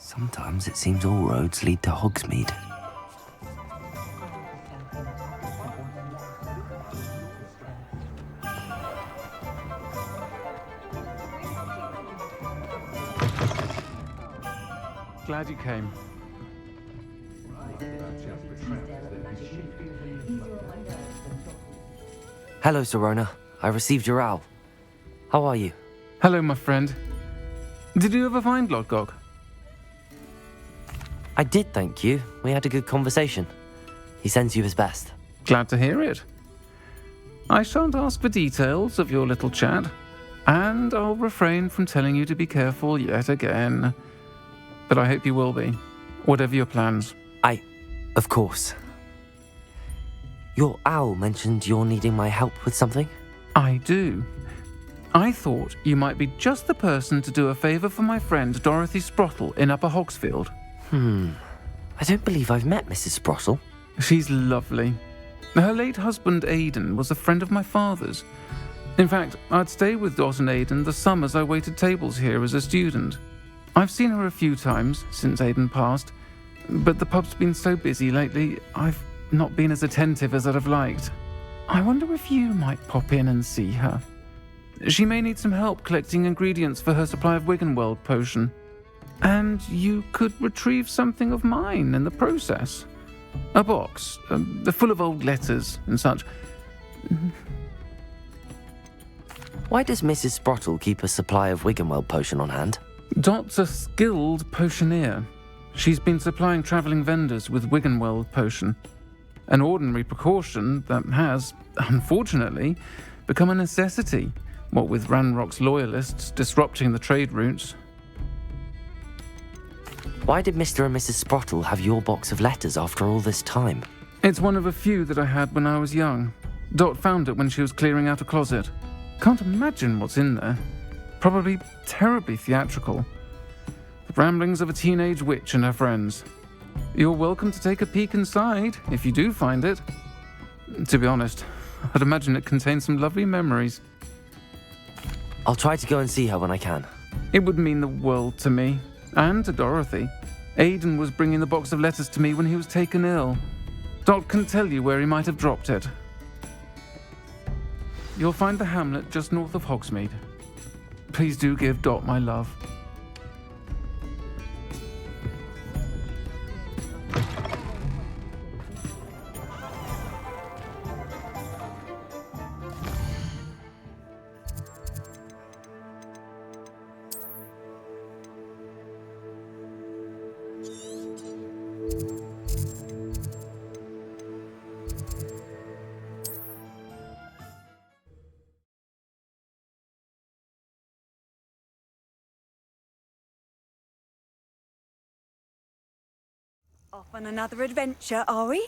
Sometimes it seems all roads lead to Hogsmeade. Glad you came. Hello, Sirona. I received your owl. How are you? Hello, my friend. Did you ever find Lodgok? I did, thank you. We had a good conversation. He sends you his best. Glad to hear it. I shan't ask for details of your little chat, and I'll refrain from telling you to be careful yet again. But I hope you will be, whatever your plans. Of course. Your owl mentioned you're needing my help with something? I do. I thought you might be just the person to do a favour for my friend Dorothy Sprottle in Upper Hogsfield. I don't believe I've met Mrs. Sprottle. She's lovely. Her late husband Aidan was a friend of my father's. In fact, I'd stay with Dot and Aidan the summers I waited tables here as a student. I've seen her a few times since Aidan passed, but the pub's been so busy lately, I've not been as attentive as I'd have liked. I wonder if you might pop in and see her. She may need some help collecting ingredients for her supply of Wiggenweld potion. And you could retrieve something of mine in the process. A box, full of old letters and such. Why does Mrs. Sprottle keep a supply of Wiggenweld potion on hand? Dot's a skilled potioneer. She's been supplying travelling vendors with Wiggenweld potion. An ordinary precaution that has, unfortunately, become a necessity, what with Ranrock's loyalists disrupting the trade routes. Why did Mr. and Mrs. Sprottle have your box of letters after all this time? It's one of a few that I had when I was young. Dot found it when she was clearing out a closet. Can't imagine what's in there. Probably terribly theatrical. The ramblings of a teenage witch and her friends. You're welcome to take a peek inside, if you do find it. To be honest, I'd imagine it contains some lovely memories. I'll try to go and see her when I can. It would mean the world to me, and to Dorothy. Aidan was bringing the box of letters to me when he was taken ill. Dot can tell you where he might have dropped it. You'll find the hamlet just north of Hogsmeade. Please do give Dot my love. Off on another adventure, are we?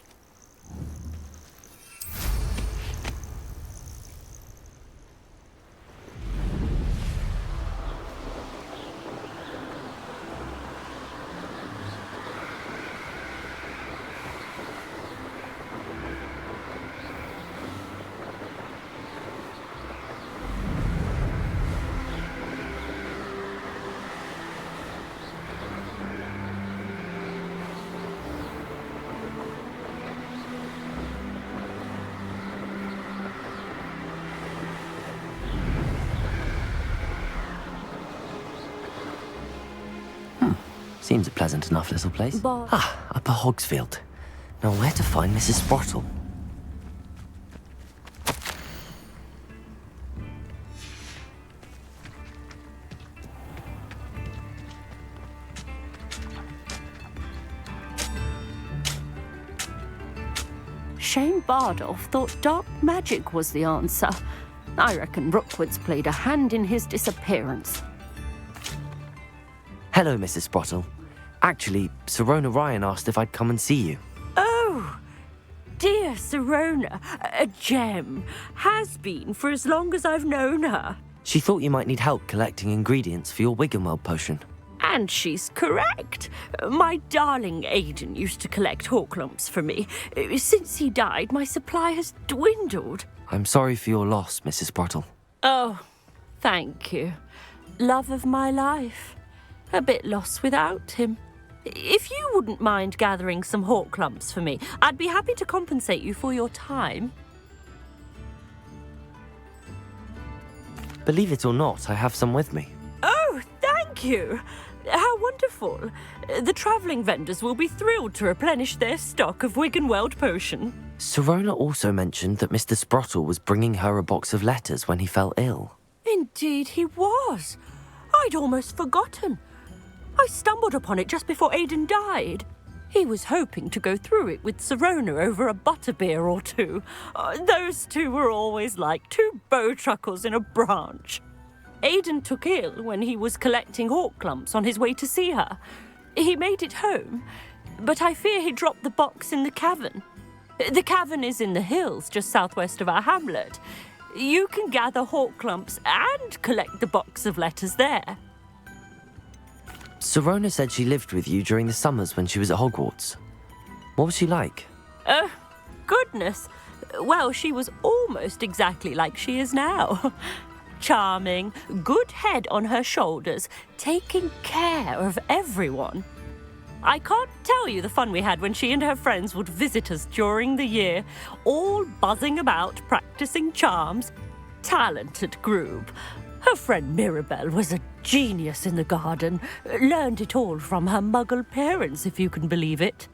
Seems a pleasant enough little place. Upper Hogsfield. Now where to find Mrs. Sprottle? Shane Bardolph thought dark magic was the answer. I reckon Rookwood's played a hand in his disappearance. Hello, Mrs. Sprottle. Actually, Sirona Ryan asked if I'd come and see you. Oh, dear Sirona, a gem. Has been for as long as I've known her. She thought you might need help collecting ingredients for your Wiggenweld potion. And she's correct. My darling Aidan used to collect hawklumps for me. Since he died, my supply has dwindled. I'm sorry for your loss, Mrs. Sprottle. Oh, thank you. Love of my life. a bit lost without him. If you wouldn't mind gathering some hawk lumps for me, I'd be happy to compensate you for your time. Believe it or not, I have some with me. Oh, thank you. How wonderful. The travelling vendors will be thrilled to replenish their stock of Wiggenweld potion. Sirona also mentioned that Mr. Sprottle was bringing her a box of letters when he fell ill. Indeed he was. I'd almost forgotten. I stumbled upon it just before Aidan died. He was hoping to go through it with Sirona over a butterbeer or two. Those two were always like two bowtruckles in a branch. Aidan took ill when he was collecting hawk clumps on his way to see her. He made it home, but I fear he dropped the box in the cavern. The cavern is in the hills just southwest of our hamlet. You can gather hawk clumps and collect the box of letters there. Sirona said she lived with you during the summers when she was at Hogwarts. What was she like? Goodness. Well, she was almost exactly like she is now. Charming, good head on her shoulders, taking care of everyone. I can't tell you the fun we had when she and her friends would visit us during the year, all buzzing about, practicing charms. Talented group. Her friend Mirabelle was a genius in the garden. Learned it all from her muggle parents, if you can believe it.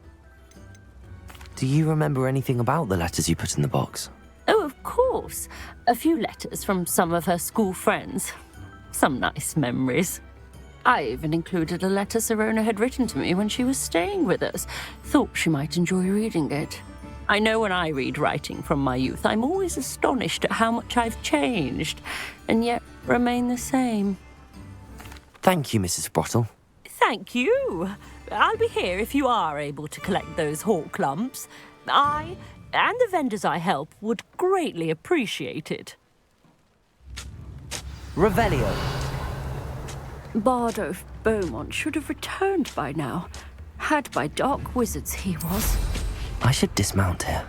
Do you remember anything about the letters you put in the box? Oh, of course. A few letters from some of her school friends. Some nice memories. I even included a letter Sirona had written to me when she was staying with us. Thought she might enjoy reading it. I know when I read writing from my youth, I'm always astonished at how much I've changed, and yet remain the same. Thank you, Mrs. Sprottle. Thank you. I'll be here if you are able to collect those hawk lumps. I and the vendors I help would greatly appreciate it. Revelio. Bardo of Beaumont should have returned by now. Had by dark wizards he was. I should dismount here.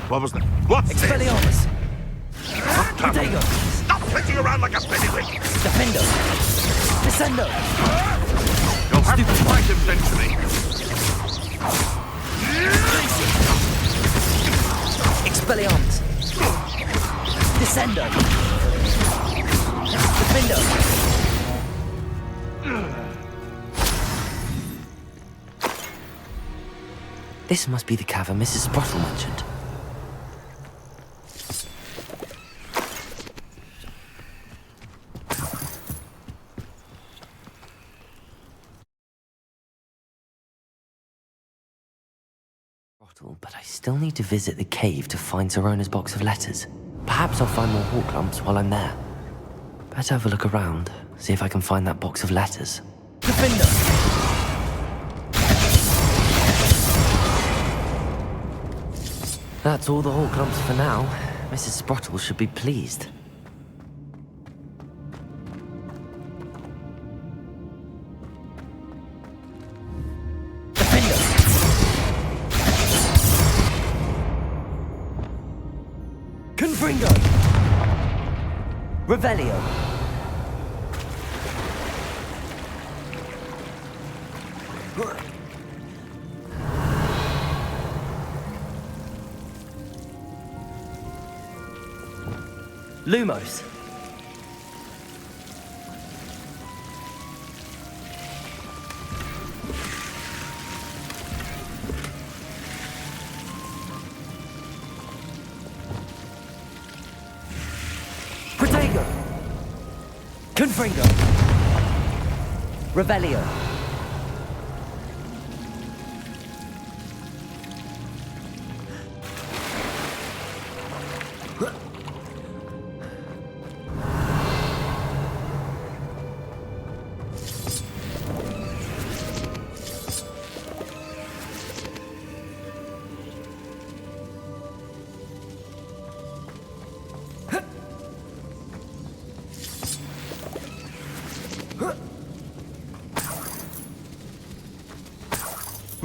What was that? What's this? Expelliarmus! Protego! Stop flitting around like a spinnywig! Defendo! Descendo! You'll have to fight eventually. Expelliarmus! Descendo! Defendo! This must be the cavern Mrs. Sprottle mentioned. But I still need to visit the cave to find Sirona's box of letters. Perhaps I'll find more hawk lumps while I'm there. Better have a look around, see if I can find that box of letters. Defender! That's all the hawk lumps for now. Mrs. Sprottle should be pleased. Confringo! Revelio! Lumos! Protego! Confringo! Revelio!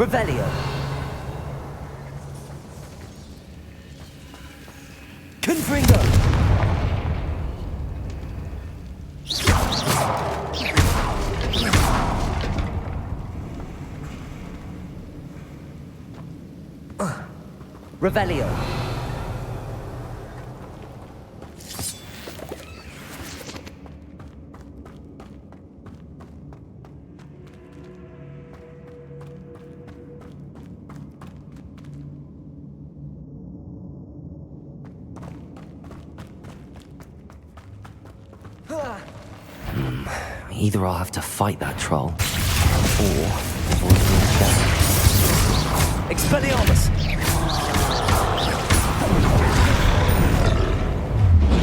Revelio. Confringo. Revelio. Either I'll have to fight that troll, or avoid being dead. Expelliarmus!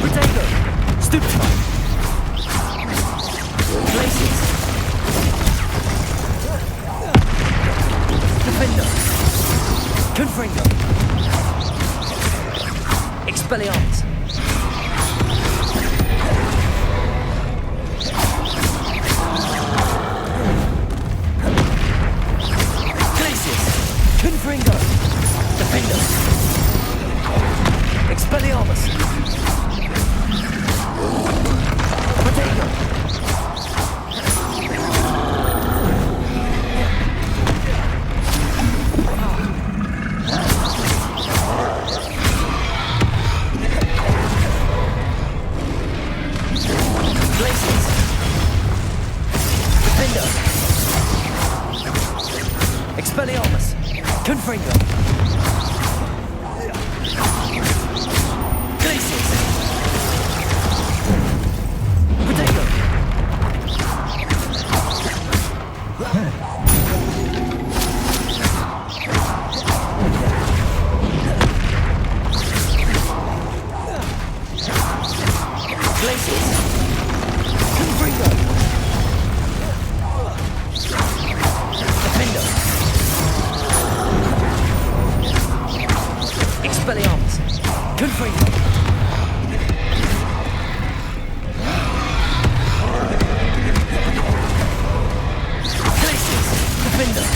Protego! Stupefy! Glacius! Defender! Confringo! Expelliarmus! Confringo! Defender! Expelliarmus! Protego! Glacius! Defender! Expelliarmus! Confringo! Glacius! Protego! Glacius! Confringo! Defender! Expelliarmus! Confringo! Glacius! Defender!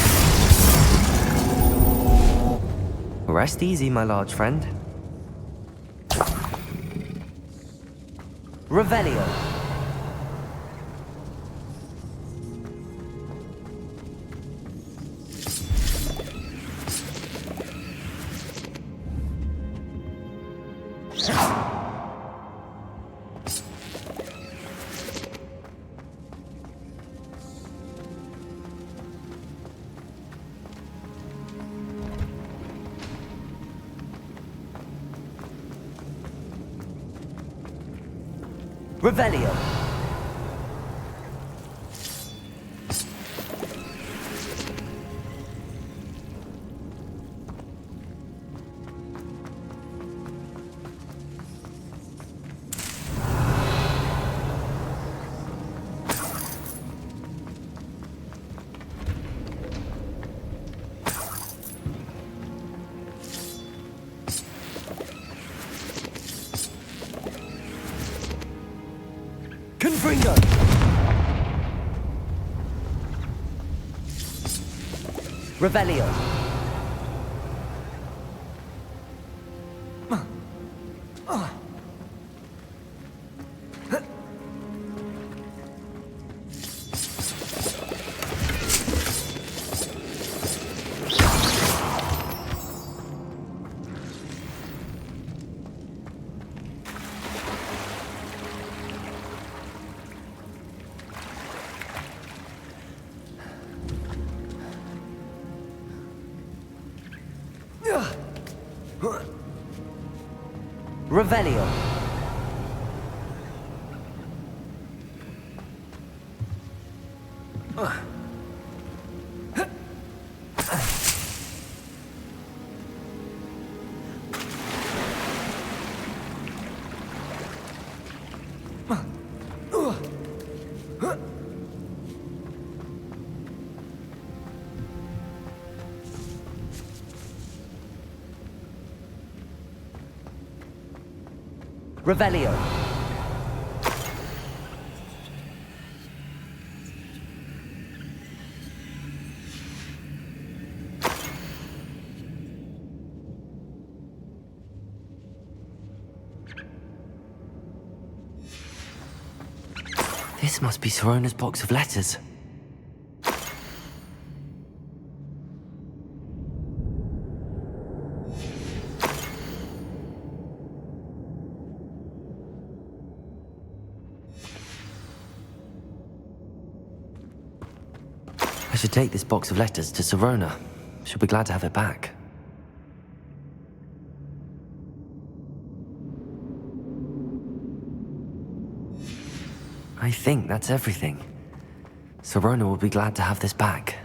Rest easy, my large friend. Revelio. Revelio. Confringo! Revelio. Revelio. Revelio. This must be Sirona's box of letters. I should take this box of letters to Sirona. She'll be glad to have it back. I think that's everything. Sirona will be glad to have this back.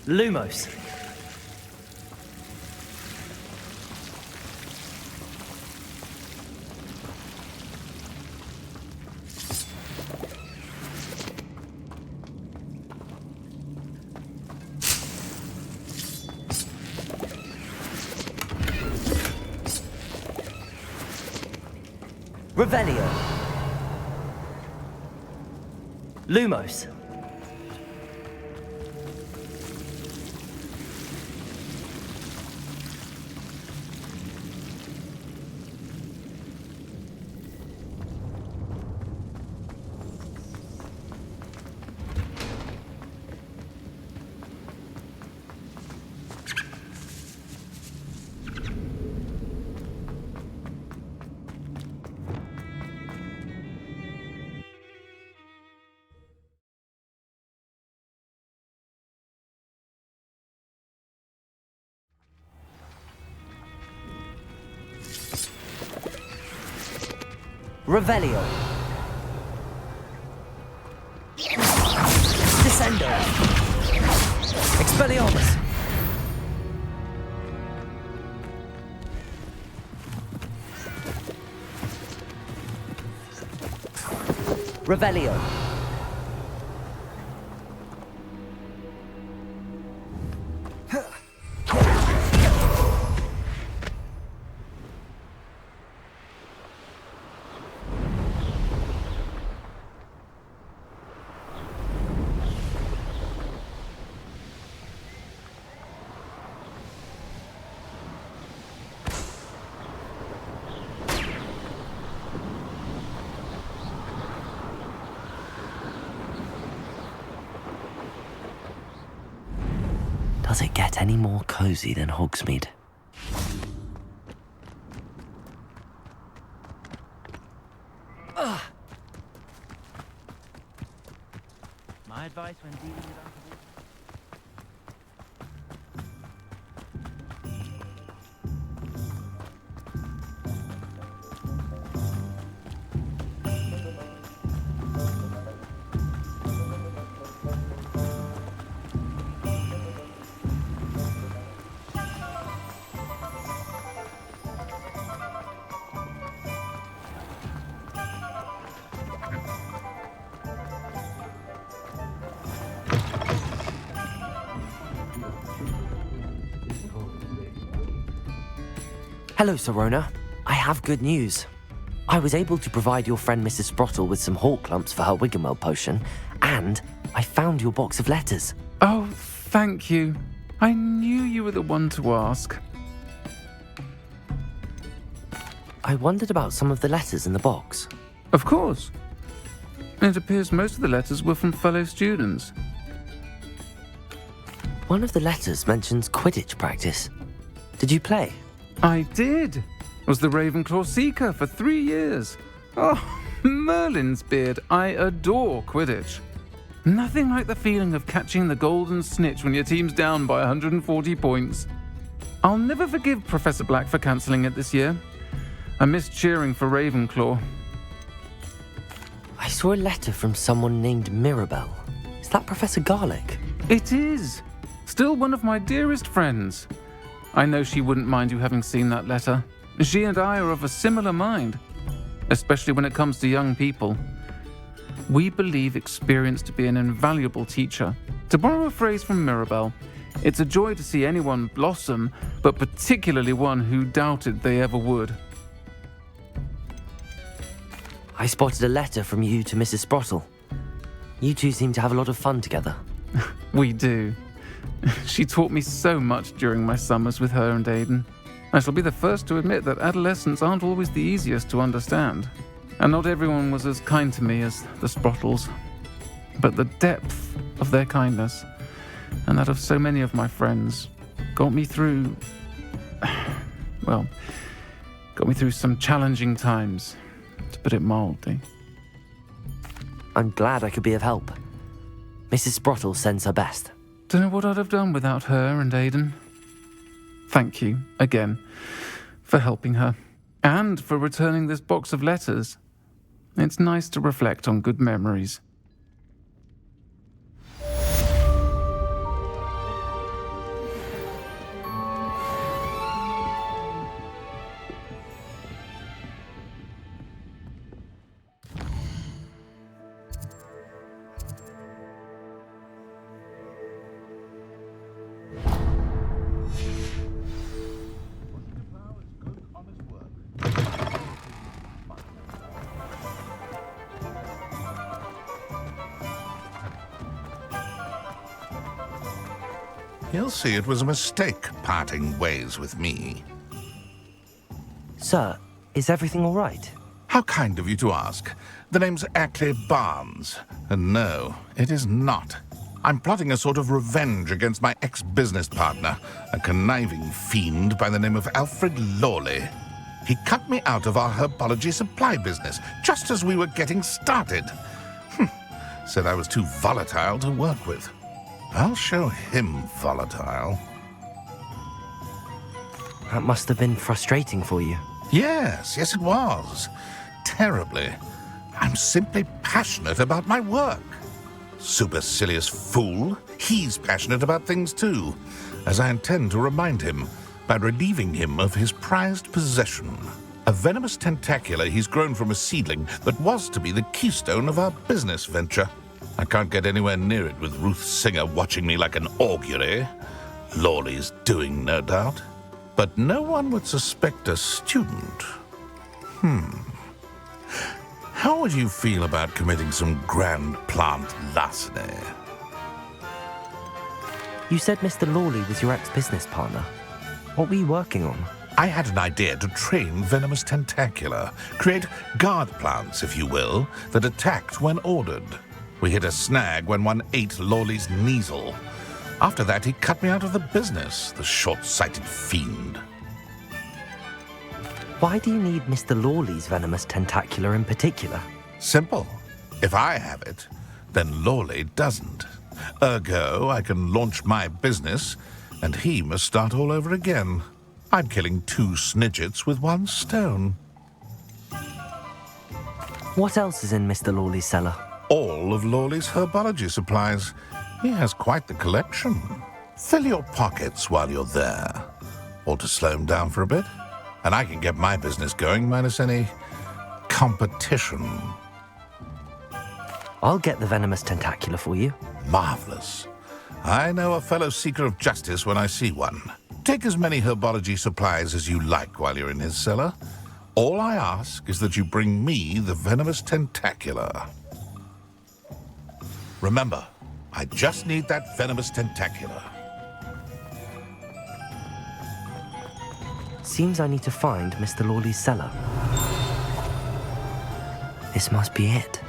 Lumos. Revelio. Lumos. Revelio. Descendo. Expelliarmus. Revelio. Does it get any more cozy than Hogsmeade? My advice when dealing with unpredictable... Hello, Sirona. I have good news. I was able to provide your friend Mrs. Sprottle with some hawk lumps for her Wiggenweld potion, and I found your box of letters. Oh, thank you. I knew you were the one to ask. I wondered about some of the letters in the box. Of course. It appears most of the letters were from fellow students. One of the letters mentions Quidditch practice. Did you play? I did. Was the Ravenclaw Seeker for 3 years. Oh, Merlin's beard. I adore Quidditch. Nothing like the feeling of catching the golden snitch when your team's down by 140 points. I'll never forgive Professor Black for cancelling it this year. I missed cheering for Ravenclaw. I saw a letter from someone named Mirabelle. Is that Professor Garlick? It is. Still one of my dearest friends. I know she wouldn't mind you having seen that letter. She and I are of a similar mind, especially when it comes to young people. We believe experience to be an invaluable teacher. To borrow a phrase from Mirabelle, it's a joy to see anyone blossom, but particularly one who doubted they ever would. I spotted a letter from you to Mrs. Sprottle. You two seem to have a lot of fun together. We do. She taught me so much during my summers with her and Aiden. I shall be the first to admit that adolescents aren't always the easiest to understand. And not everyone was as kind to me as the Sprottles. But the depth of their kindness, and that of so many of my friends, got me through some challenging times, to put it mildly. I'm glad I could be of help. Mrs. Sprottle sends her best. Don't know what I'd have done without her and Aiden. Thank you, again, for helping her, and for returning this box of letters. It's nice to reflect on good memories. He'll see it was a mistake parting ways with me. Sir, is everything all right? How kind of you to ask. The name's Ackley Barnes. And no, it is not. I'm plotting a sort of revenge against my ex-business partner, a conniving fiend by the name of Alfred Lawley. He cut me out of our herbology supply business just as we were getting started. Said I was too volatile to work with. I'll show him volatile. That must have been frustrating for you. Yes, it was. Terribly. I'm simply passionate about my work. Supercilious fool. He's passionate about things too, as I intend to remind him by relieving him of his prized possession. A venomous tentacular he's grown from a seedling that was to be the keystone of our business venture. I can't get anywhere near it with Ruth Singer watching me like an augury. Lawley's doing, no doubt. But no one would suspect a student. How would you feel about committing some grand plant larceny? You said Mr. Lawley was your ex-business partner. What were you working on? I had an idea to train venomous tentacula, create guard plants, if you will, that attacked when ordered. We hit a snag when one ate Lawley's Kneasel. After that, he cut me out of the business, the short-sighted fiend. Why do you need Mr. Lawley's venomous tentacular in particular? Simple. If I have it, then Lawley doesn't. Ergo, I can launch my business, and he must start all over again. I'm killing 2 snidgets with 1 stone. What else is in Mr. Lawley's cellar? All of Lawley's herbology supplies. He has quite the collection. Fill your pockets while you're there. Or to slow him down for a bit. And I can get my business going minus any competition. I'll get the venomous tentacular for you. Marvelous. I know a fellow seeker of justice when I see one. Take as many herbology supplies as you like while you're in his cellar. All I ask is that you bring me the venomous tentacular. Remember, I just need that venomous tentacular. Seems I need to find Mr. Lawley's cellar. This must be it.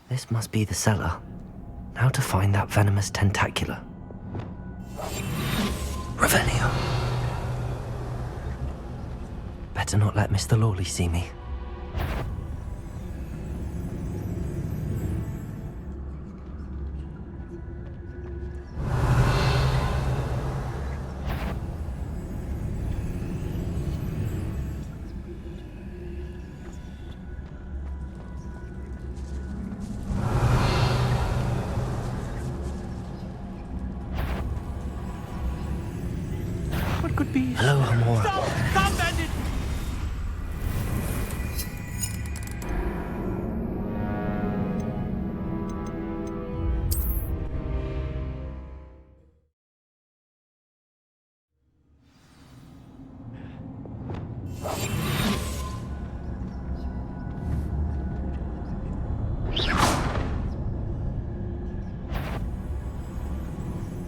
This must be the cellar. Now to find that venomous tentacular. Revelio. Better not let Mr. Lawley see me. What could be? Hello, Amora. Stop, bandit!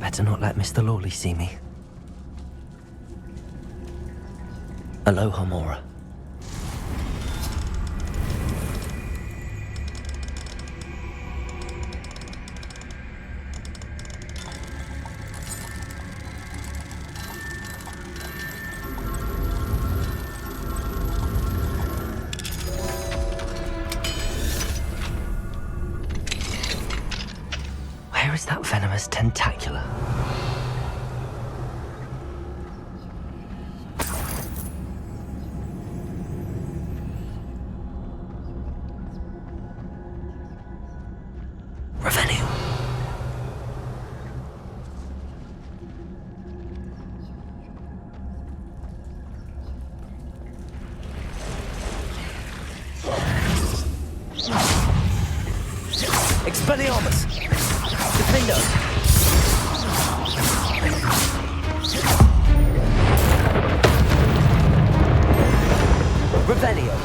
Better not let Mr. Lawley see me. Aloha, Mora. Where is that venomous tentacula? Revelio. Expelliarmus! Defendo! Revelio!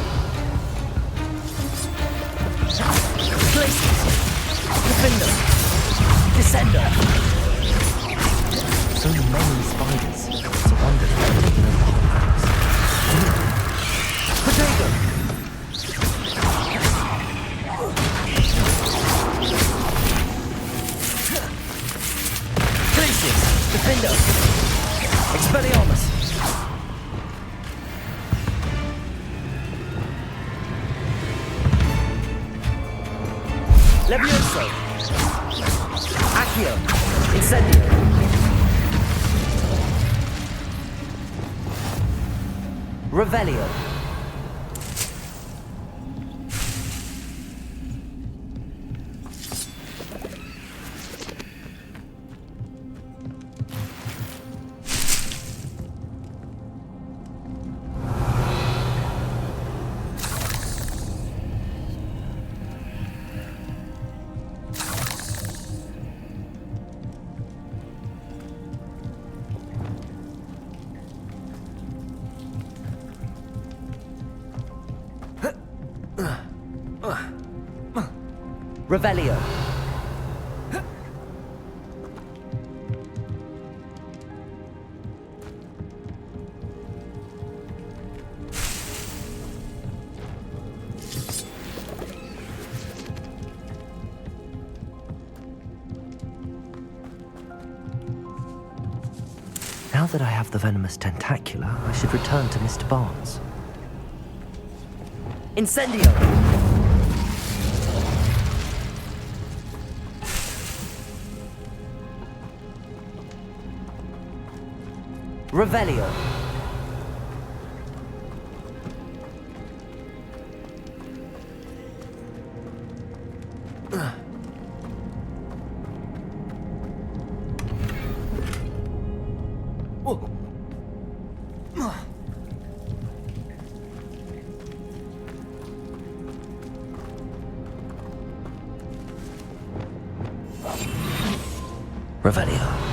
Glacius! Defendo! Descendo! So many spiders. It's a wonder if they're taking over the whole house. Potato! Defendo! Expelliarmus! Levioso! Accio! Incendio! Revelio! Revelio. Now that I have the venomous tentacula, I should return to Mr. Barnes. Incendio! Revelio. Revelio.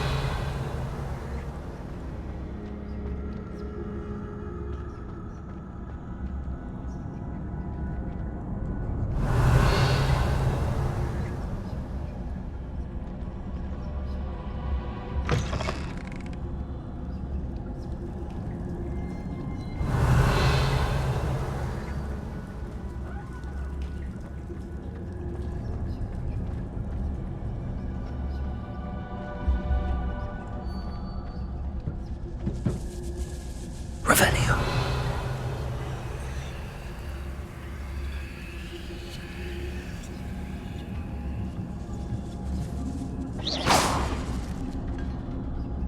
Revelio.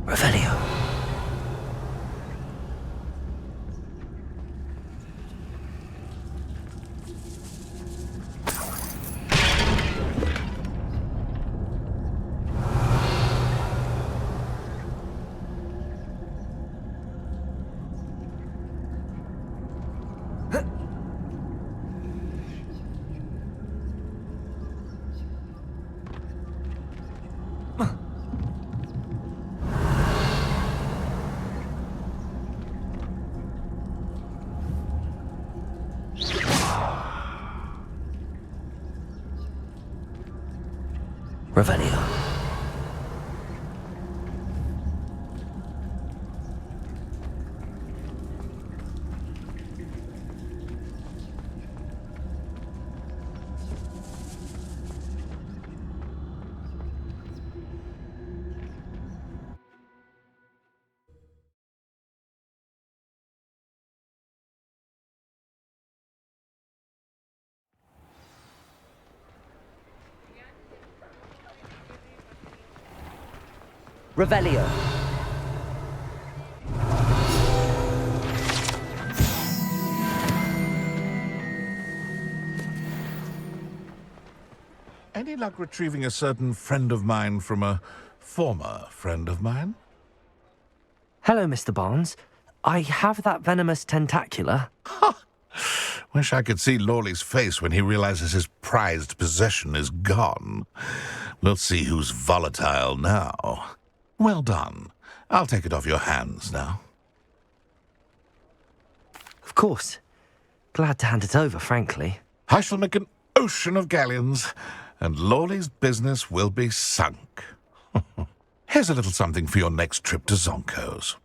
Revelio. Revelio. Revelio. Any luck retrieving a certain friend of mine from a former friend of mine? Hello, Mr. Barnes. I have that venomous tentacular. Wish I could see Lawley's face when he realizes his prized possession is gone. We'll see who's volatile now. Well done. I'll take it off your hands now. Of course. Glad to hand it over, frankly. I shall make an ocean of galleons, and Lawley's business will be sunk. Here's a little something for your next trip to Zonko's.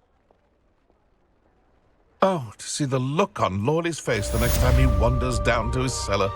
Oh, to see the look on Lawley's face the next time he wanders down to his cellar.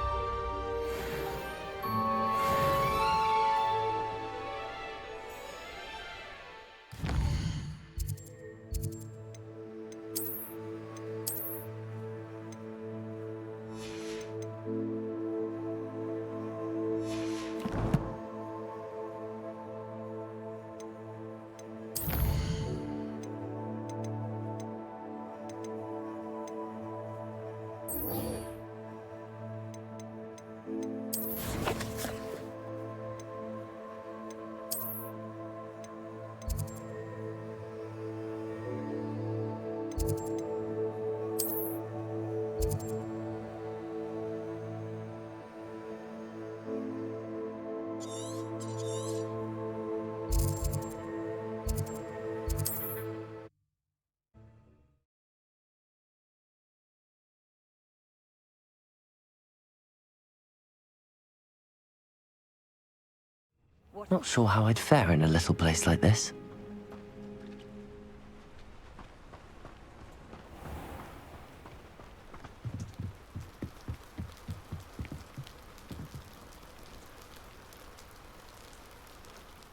Not sure how I'd fare in a little place like this.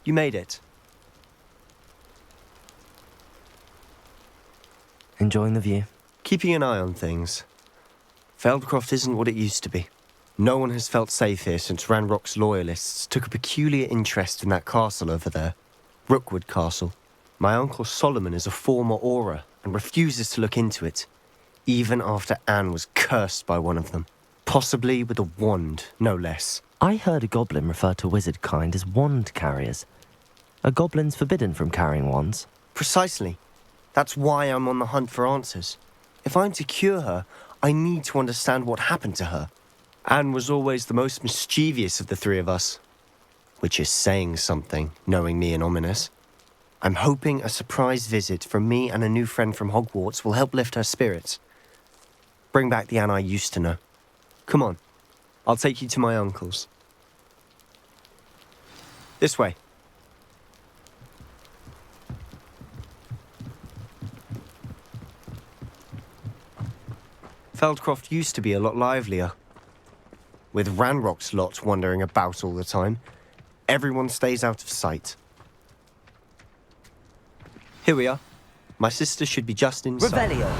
You made it. Enjoying the view? Keeping an eye on things. Feldcroft isn't what it used to be. No one has felt safe here since Ranrock's loyalists took a peculiar interest in that castle over there. Rookwood Castle. My uncle Solomon is a former Auror and refuses to look into it, even after Anne was cursed by one of them. Possibly with a wand, no less. I heard a goblin refer to wizard kind as wand carriers. Are goblins forbidden from carrying wands? Precisely. That's why I'm on the hunt for answers. If I'm to cure her, I need to understand what happened to her. Anne was always the most mischievous of the three of us. Which is saying something, knowing me and Ominous. I'm hoping a surprise visit from me and a new friend from Hogwarts will help lift her spirits. Bring back the Anne I used to know. Come on, I'll take you to my uncle's. This way. Feldcroft used to be a lot livelier. With Ranrock's lot wandering about all the time, everyone stays out of sight. Here we are. My sister should be just inside. Revelio.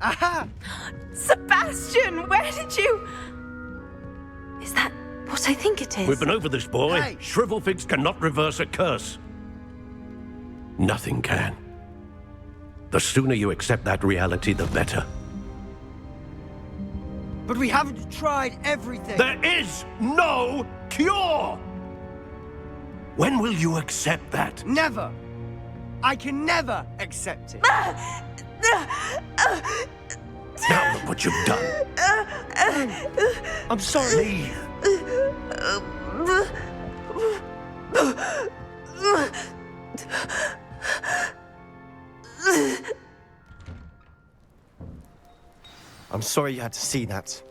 Aha! Sebastian, where did you... Is that what I think it is? We've been over this, boy. Hey. Shrivelfigs cannot reverse a curse. Nothing can. The sooner you accept that reality, the better. But we haven't tried everything. There is no cure! When will you accept that? Never. I can never accept it. Now look what you've done. I'm sorry. Leave. I'm sorry you had to see that.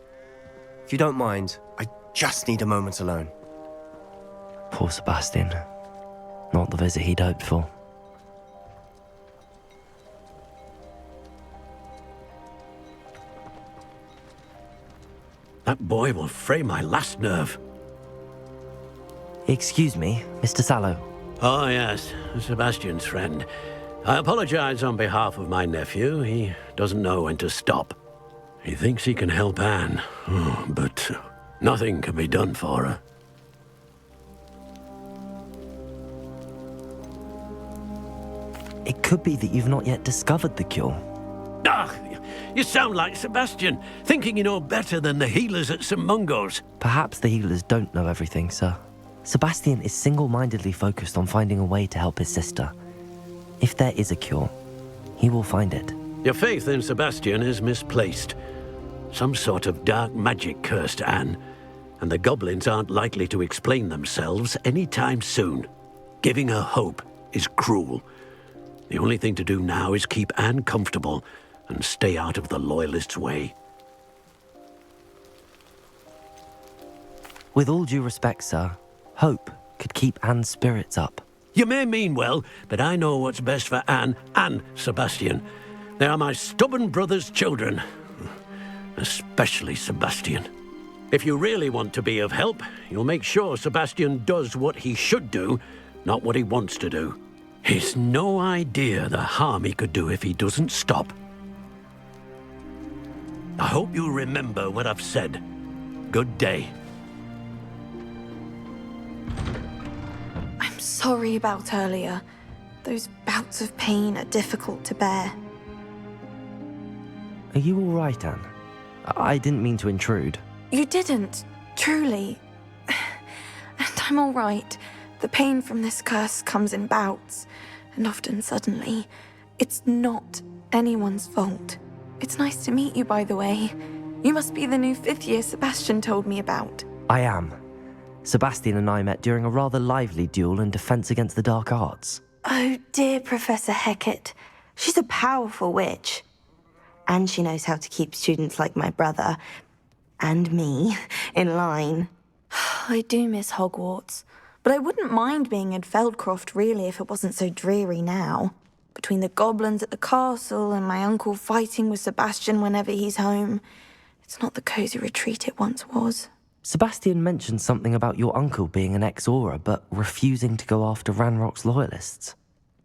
If you don't mind, I just need a moment alone. Poor Sebastian. Not the visit he'd hoped for. That boy will fray my last nerve. Excuse me, Mr. Sallow. Oh, yes, Sebastian's friend. I apologize on behalf of my nephew. He doesn't know when to stop. He thinks he can help Anne, but nothing can be done for her. It could be that you've not yet discovered the cure. Ah, you sound like Sebastian, thinking you know better than the healers at St. Mungo's. Perhaps the healers don't know everything, sir. Sebastian is single-mindedly focused on finding a way to help his sister. If there is a cure, he will find it. Your faith in Sebastian is misplaced. Some sort of dark magic cursed Anne, and the goblins aren't likely to explain themselves anytime soon. Giving her hope is cruel. The only thing to do now is keep Anne comfortable and stay out of the Loyalists' way. With all due respect, sir, hope could keep Anne's spirits up. You may mean well, but I know what's best for Anne and Sebastian. They are my stubborn brother's children. Especially Sebastian. If you really want to be of help, you'll make sure Sebastian does what he should do, not what he wants to do. He's no idea the harm he could do if he doesn't stop. I hope you remember what I've said. Good day. I'm sorry about earlier. Those bouts of pain are difficult to bear. Are you all right, Anne? I didn't mean to intrude. You didn't, truly. And I'm all right. The pain from this curse comes in bouts, and often suddenly. It's not anyone's fault. It's nice to meet you, by the way. You must be the new 5th year Sebastian told me about. I am. Sebastian and I met during a rather lively duel in defense against the dark arts. Oh, dear Professor Hecat. She's a powerful witch. And she knows how to keep students like my brother, and me, in line. I do miss Hogwarts. But I wouldn't mind being in Feldcroft, really, if it wasn't so dreary now. Between the goblins at the castle and my uncle fighting with Sebastian whenever he's home, it's not the cosy retreat it once was. Sebastian mentioned something about your uncle being an ex-Auror, but refusing to go after Ranrock's loyalists.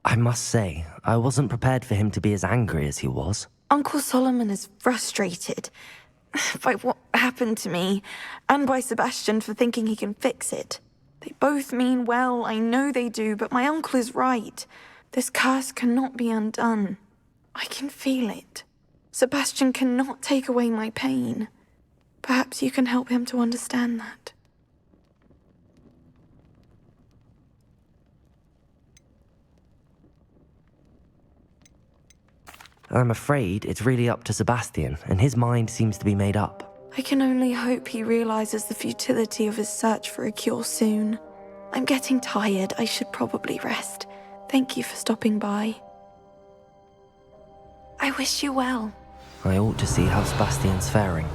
I must say, I wasn't prepared for him to be as angry as he was. Uncle Solomon is frustrated by what happened to me, and by Sebastian for thinking he can fix it. They both mean well, I know they do, but my uncle is right. This curse cannot be undone. I can feel it. Sebastian cannot take away my pain. Perhaps you can help him to understand that. I'm afraid it's really up to Sebastian, and his mind seems to be made up. I can only hope he realizes the futility of his search for a cure soon. I'm getting tired. I should probably rest. Thank you for stopping by. I wish you well. I ought to see how Sebastian's faring.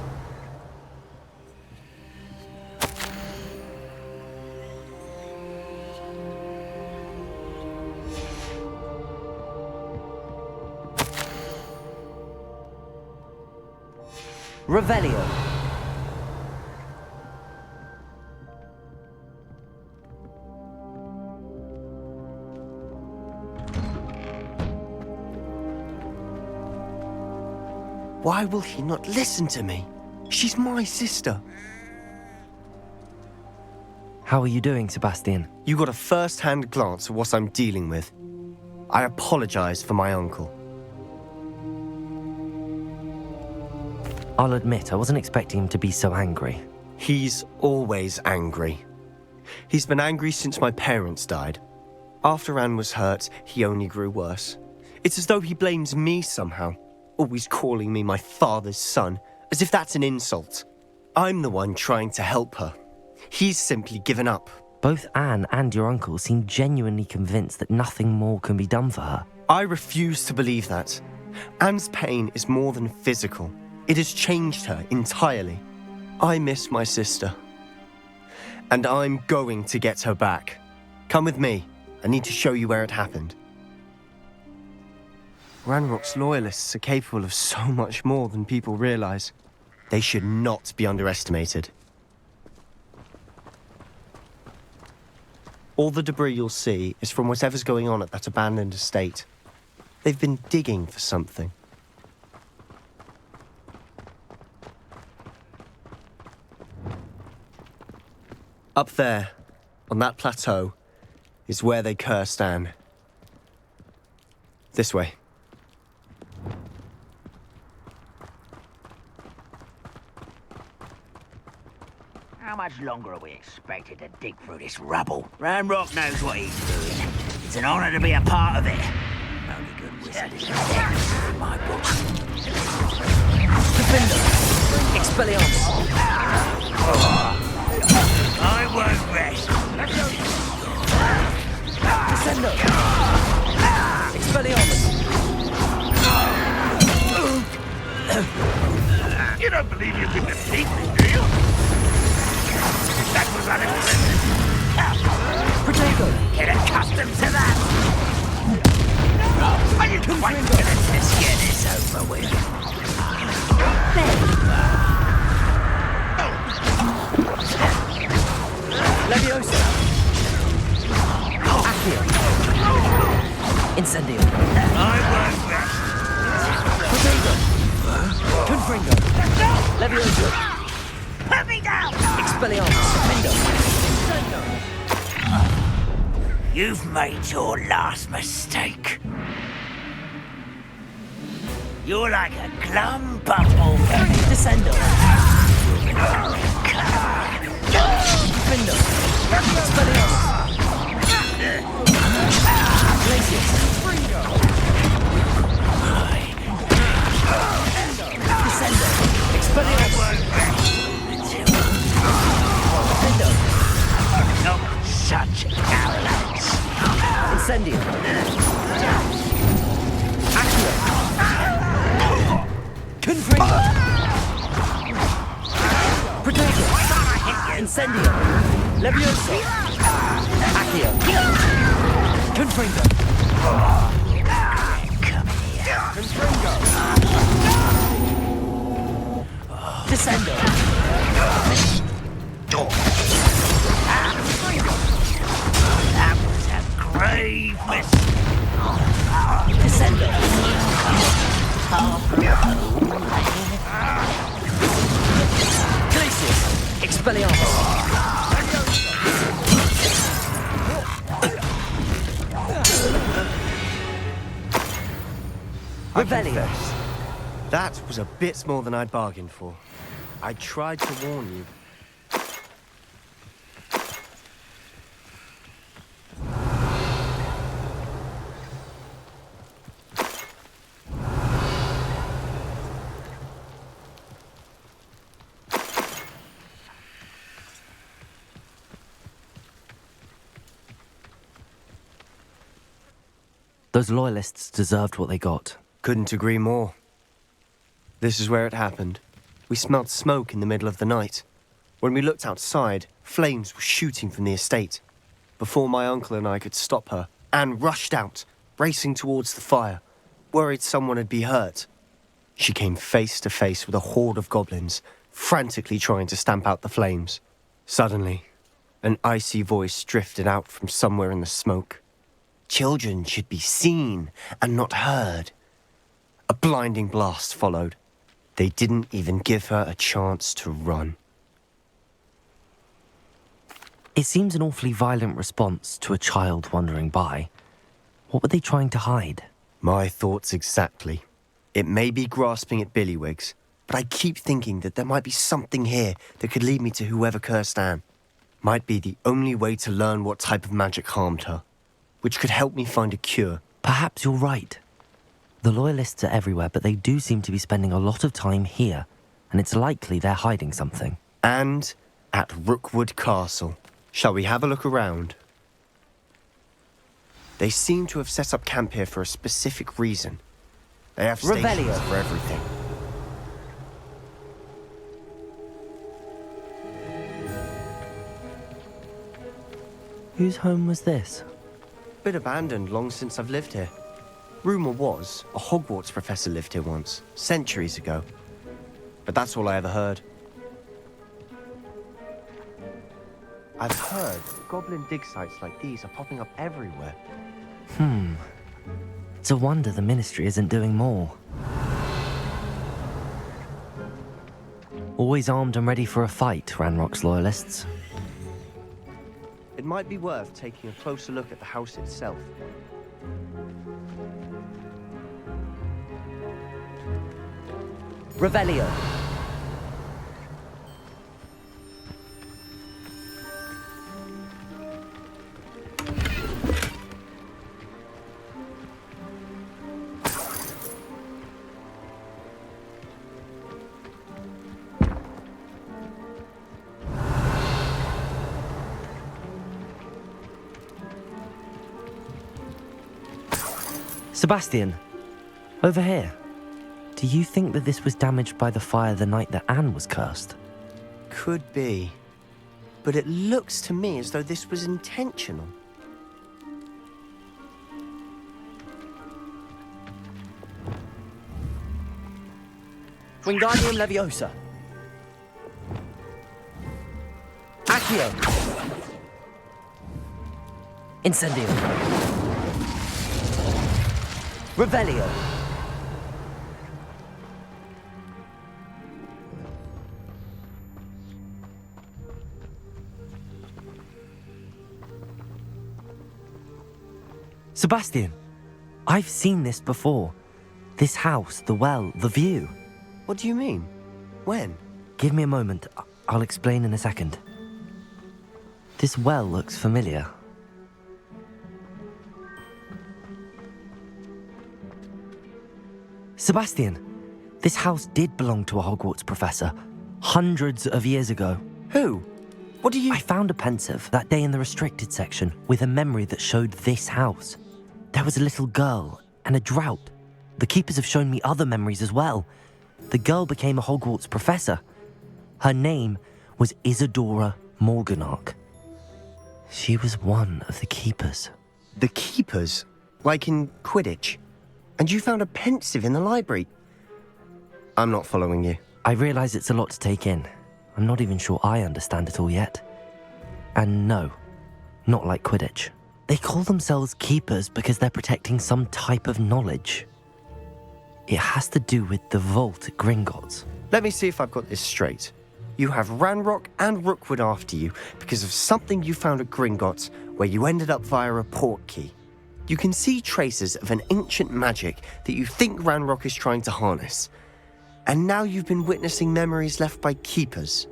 Revelio. Why will he not listen to me? She's my sister. How are you doing, Sebastian? You got a first-hand glance at what I'm dealing with. I apologize for my uncle. I'll admit, I wasn't expecting him to be so angry. He's always angry. He's been angry since my parents died. After Anne was hurt, he only grew worse. It's as though he blames me somehow, always calling me my father's son, as if that's an insult. I'm the one trying to help her. He's simply given up. Both Anne and your uncle seem genuinely convinced that nothing more can be done for her. I refuse to believe that. Anne's pain is more than physical. It has changed her entirely. I miss my sister. And I'm going to get her back. Come with me. I need to show you where it happened. Ranrock's loyalists are capable of so much more than people realize. They should not be underestimated. All the debris you'll see is from whatever's going on at that abandoned estate. They've been digging for something. Up there, on that plateau, is where they cursed Anne. This way. How much longer are we expected to dig through this rubble? Ramrock knows what he's doing. It's an honor to be a part of it. Only good wizard is dead in my book. Defender! Expelliarmus! I won't rest. Descendo! Expelliarmus! You don't believe you can defeat me, do you? That was unimpressive. Protego! Get accustomed to that. Are you quite gonna just get this over with? Leviosa! Accio! Incendio! I won't rest. Protego! Confringo! Leviosa! Put me down! Expelliarmus! Mindo! You've made your last mistake. You're like a glum bumblebee. Descendo! Mindo! Expelliarmus! Glacius! Descendo! Expelliarmus! Mindo! Not such arrogance. Incendio! Accio! Confringo! Protego! Incendio! Leviosa! Accio! Confringo! Confringo! Descendo! That was a grave mistake. Descendo! Glacius! Expelliarmus! I Rebellion! confess, that was a bit more than I'd bargained for. I tried to warn you. Those loyalists deserved what they got. Couldn't agree more. This is where it happened. We smelled smoke in the middle of the night. When we looked outside, flames were shooting from the estate. Before my uncle and I could stop her, Anne rushed out, racing towards the fire, worried someone had been hurt. She came face to face with a horde of goblins, frantically trying to stamp out the flames. Suddenly, an icy voice drifted out from somewhere in the smoke. Children should be seen and not heard. A blinding blast followed. They didn't even give her a chance to run. It seems an awfully violent response to a child wandering by. What were they trying to hide? My thoughts exactly. It may be grasping at billywigs, but I keep thinking that there might be something here that could lead me to whoever cursed Anne. Might be the only way to learn what type of magic harmed her, which could help me find a cure. Perhaps you're right. The loyalists are everywhere, but they do seem to be spending a lot of time here, and it's likely they're hiding something. And at Rookwood Castle. Shall we have a look around? They seem to have set up camp here for a specific reason. They have stations Revelio. for everything. Whose home was this? Been abandoned long since I've lived here. Rumour was a Hogwarts professor lived here once, centuries ago. But that's all I ever heard. I've heard that goblin dig sites like these are popping up everywhere. It's a wonder the ministry isn't doing more. Always armed and ready for a fight, Ranrock's loyalists. It might be worth taking a closer look at the house itself. Revelio. Sebastian, over here. Do you think that this was damaged by the fire the night that Anne was cursed? Could be. But it looks to me as though this was intentional. Wingardium Leviosa. Accio. Incendio. Revelio. Sebastian, I've seen this before. This house, the well, the view. What do you mean? When? Give me a moment. I'll explain in a second. This well looks familiar. Sebastian, this house did belong to a Hogwarts professor hundreds of years ago. Who? What do you... I found a pensive that day in the restricted section with a memory that showed this house. There was a little girl and a drought. The keepers have shown me other memories as well. The girl became a Hogwarts professor. Her name was Isadora Morganach. She was one of the keepers. The keepers? Like in Quidditch? And you found a pensive in the library? I'm not following you. I realize it's a lot to take in. I'm not even sure I understand it all yet. And no, not like Quidditch. They call themselves keepers because they're protecting some type of knowledge. It has to do with the vault at Gringotts. Let me see if I've got this straight. You have Ranrock and Rookwood after you because of something you found at Gringotts where you ended up via a port key. You can see traces of an ancient magic that you think Ranrock is trying to harness. And now you've been witnessing memories left by keepers.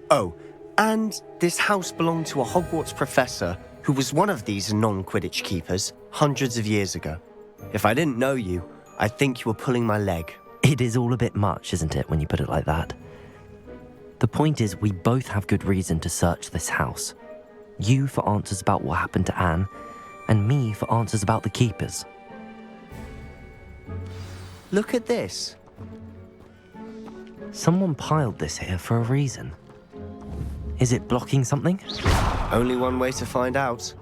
Oh, and this house belonged to a Hogwarts professor who was one of these non-Quidditch keepers hundreds of years ago. If I didn't know you, I'd think you were pulling my leg. It is all a bit much, isn't it, when you put it like that? The point is, we both have good reason to search this house. You for answers about what happened to Anne, and me for answers about the keepers. Look at this. Someone piled this here for a reason. Is it blocking something? Only one way to find out.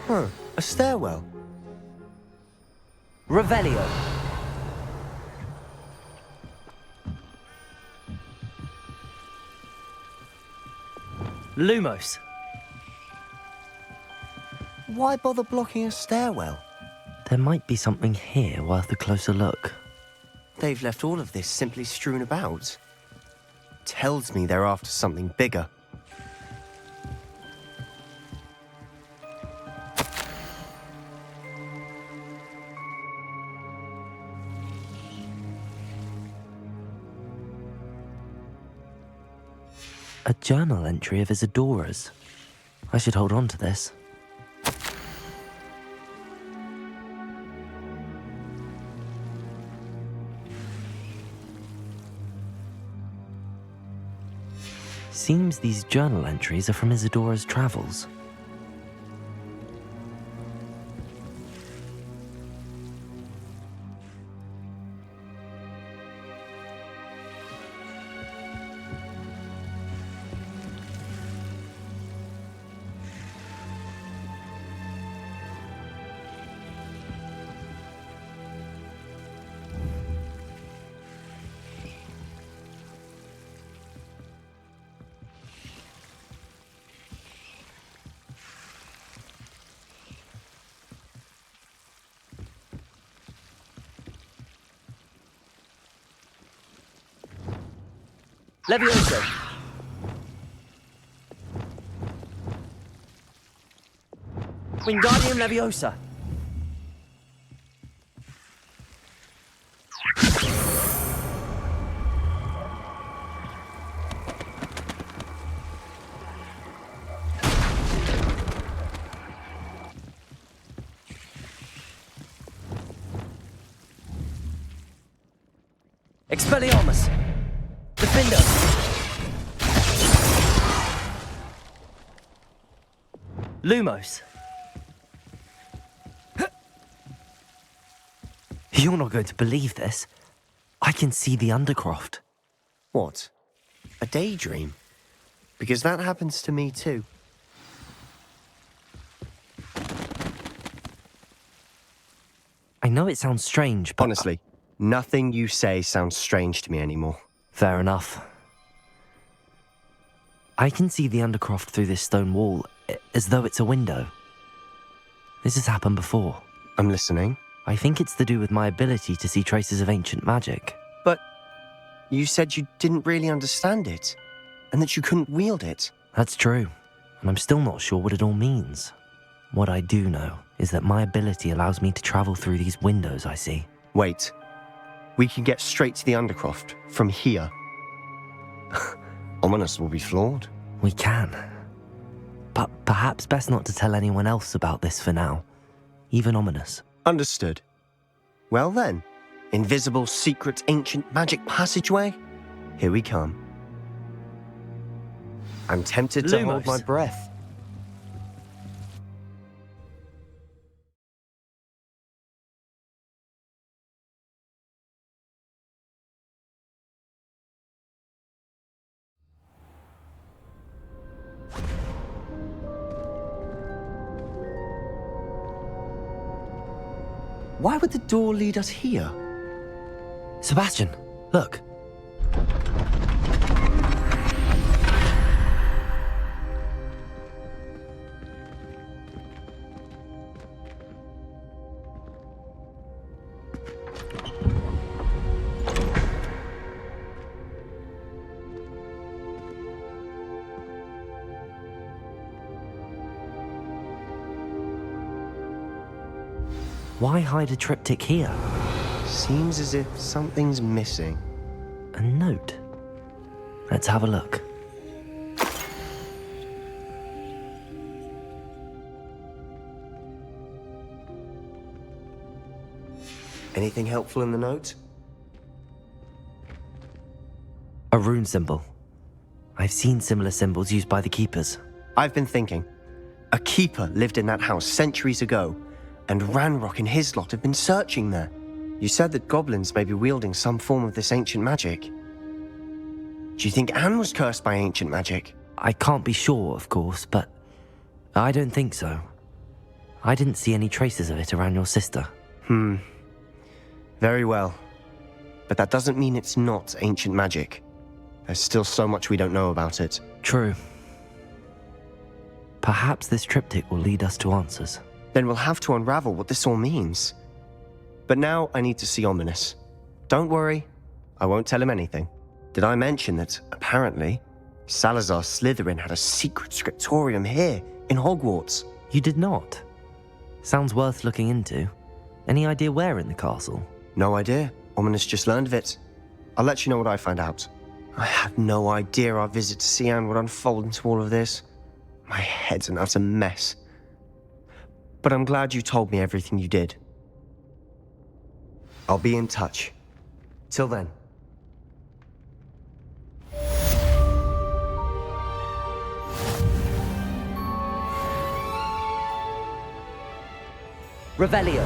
Huh, a stairwell. Revelio. Lumos. Why bother blocking a stairwell? There might be something here worth a closer look. They've left all of this simply strewn about. Tells me they're after something bigger. A journal entry of Isadora's. I should hold on to this. Seems these journal entries are from Isadora's travels. Leviosa. Wingardium Leviosa. Expelliarmus. Defender. Lumos. You're not going to believe this. I can see the Undercroft. What? A daydream? Because that happens to me too. I know it sounds strange, but... Honestly, nothing you say sounds strange to me anymore. Fair enough. I can see the Undercroft through this stone wall, as though it's a window. This has happened before. I'm listening. I think it's to do with my ability to see traces of ancient magic. But you said you didn't really understand it, and that you couldn't wield it. That's true, and I'm still not sure what it all means. What I do know is that my ability allows me to travel through these windows I see. Wait. We can get straight to the Undercroft from here. Ominous will be flawed. We can. But perhaps best not to tell anyone else about this for now. Even Ominous. Understood. Well then, invisible, secret, ancient magic passageway? Here we come. I'm tempted to hold my breath. Why would the door lead us here? Sebastian, look. Why hide a triptych here? Seems as if something's missing. A note. Let's have a look. Anything helpful in the note? A rune symbol. I've seen similar symbols used by the keepers. I've been thinking. A keeper lived in that house centuries ago, and Ranrock and his lot have been searching there. You said that goblins may be wielding some form of this ancient magic. Do you think Anne was cursed by ancient magic? I can't be sure, of course, but I don't think so. I didn't see any traces of it around your sister. Very well. But that doesn't mean it's not ancient magic. There's still so much we don't know about it. True. Perhaps this triptych will lead us to answers. Then we'll have to unravel what this all means. But now I need to see Ominous. Don't worry, I won't tell him anything. Did I mention that, apparently, Salazar Slytherin had a secret scriptorium here, in Hogwarts? You did not? Sounds worth looking into. Any idea where in the castle? No idea. Ominous just learned of it. I'll let you know what I find out. I had no idea our visit to see Anne would unfold into all of this. My head's an utter mess. But I'm glad you told me everything you did. I'll be in touch. Till then. Revelio.